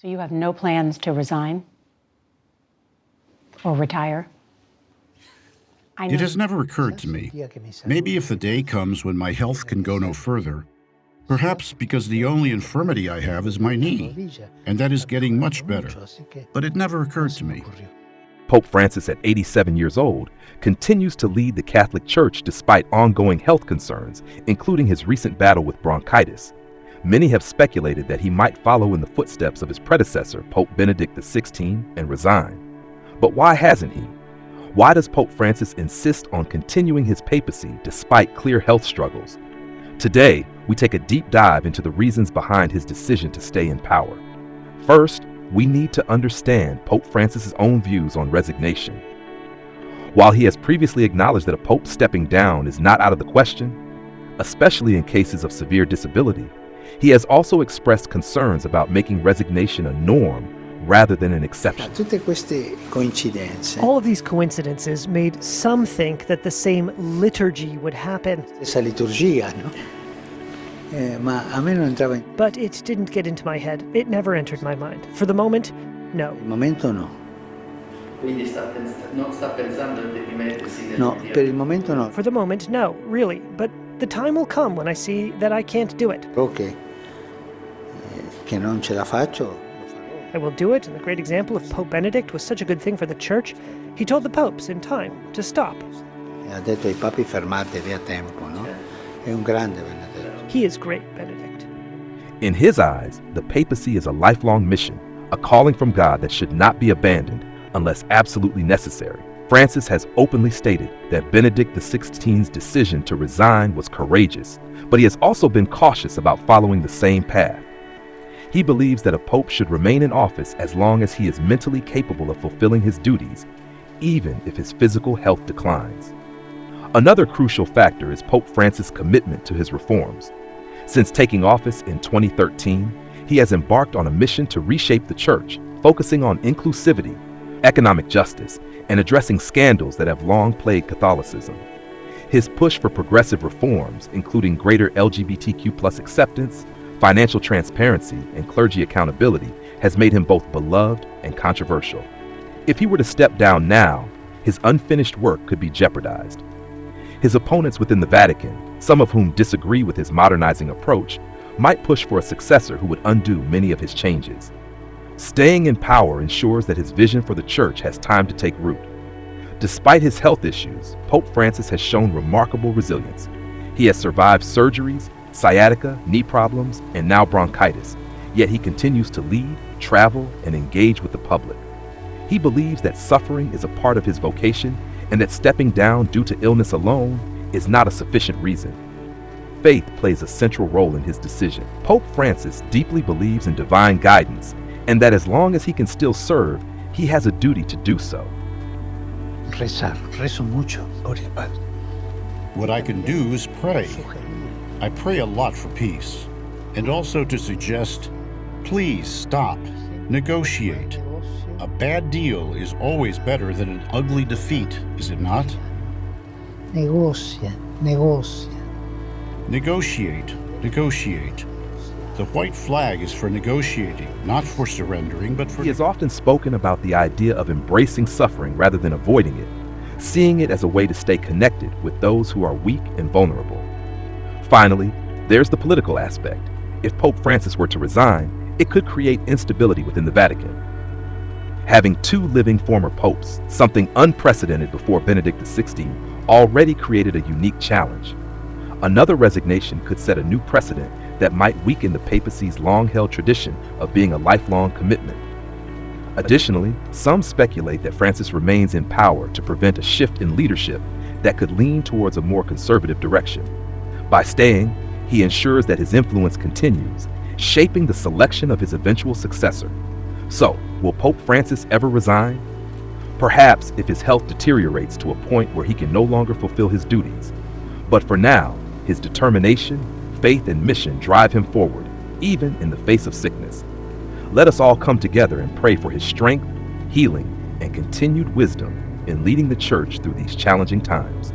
So you have no plans to resign or retire? It has never occurred to me. Maybe if the day comes when my health can go no further, perhaps because the only infirmity I have is my knee, and that is getting much better. But it never occurred to me. Pope Francis, at 87 years old, continues to lead the Catholic Church despite ongoing health concerns, including his recent battle with bronchitis. Many have speculated that he might follow in the footsteps of his predecessor, Pope Benedict XVI, and resign. But why hasn't he? Why does Pope Francis insist on continuing his papacy despite clear health struggles? Today, we take a deep dive into the reasons behind his decision to stay in power. First, we need to understand Pope Francis's own views on resignation. While he has previously acknowledged that a pope stepping down is not out of the question, especially in cases of severe disability, he has also expressed concerns about making resignation a norm rather than an exception. All of these coincidences made some think that the same liturgy would happen. But it didn't get into my head. It never entered my mind. For the moment, no. For the moment, no, really. But the time will come when I see that I can't do it. I will do it, and the great example of Pope Benedict was such a good thing for the Church. He told the popes in time to stop. He is great, Benedict. In his eyes, the papacy is a lifelong mission, a calling from God that should not be abandoned unless absolutely necessary. Francis has openly stated that Benedict XVI's decision to resign was courageous, but he has also been cautious about following the same path. He believes that a pope should remain in office as long as he is mentally capable of fulfilling his duties, even if his physical health declines. Another crucial factor is Pope Francis' commitment to his reforms. Since taking office in 2013, he has embarked on a mission to reshape the Church, focusing on inclusivity, economic justice, and addressing scandals that have long plagued Catholicism. His push for progressive reforms, including greater LGBTQ+ acceptance, financial transparency, and clergy accountability, has made him both beloved and controversial. If he were to step down now, his unfinished work could be jeopardized. His opponents within the Vatican, some of whom disagree with his modernizing approach, might push for a successor who would undo many of his changes. Staying in power ensures that his vision for the Church has time to take root. Despite his health issues, Pope Francis has shown remarkable resilience. He has survived surgeries, sciatica, knee problems, and now bronchitis, yet he continues to lead, travel, and engage with the public. He believes that suffering is a part of his vocation and that stepping down due to illness alone is not a sufficient reason. Faith plays a central role in his decision. Pope Francis deeply believes in divine guidance and that as long as he can still serve, he has a duty to do so. What I can do is pray. I pray a lot for peace, and also to suggest, please stop, negotiate. A bad deal is always better than an ugly defeat, is it not? Negocia. Negotiate. The white flag is for negotiating, not for surrendering, but for... He has often spoken about the idea of embracing suffering rather than avoiding it, seeing it as a way to stay connected with those who are weak and vulnerable. Finally, there's the political aspect. If Pope Francis were to resign, it could create instability within the Vatican. Having two living former popes, something unprecedented before Benedict XVI, already created a unique challenge. Another resignation could set a new precedent that might weaken the papacy's long-held tradition of being a lifelong commitment. Additionally, some speculate that Francis remains in power to prevent a shift in leadership that could lean towards a more conservative direction. By staying, he ensures that his influence continues, shaping the selection of his eventual successor. So, will Pope Francis ever resign? Perhaps if his health deteriorates to a point where he can no longer fulfill his duties. But for now, his determination, faith, and mission drive him forward, even in the face of sickness. Let us all come together and pray for his strength, healing, and continued wisdom in leading the Church through these challenging times.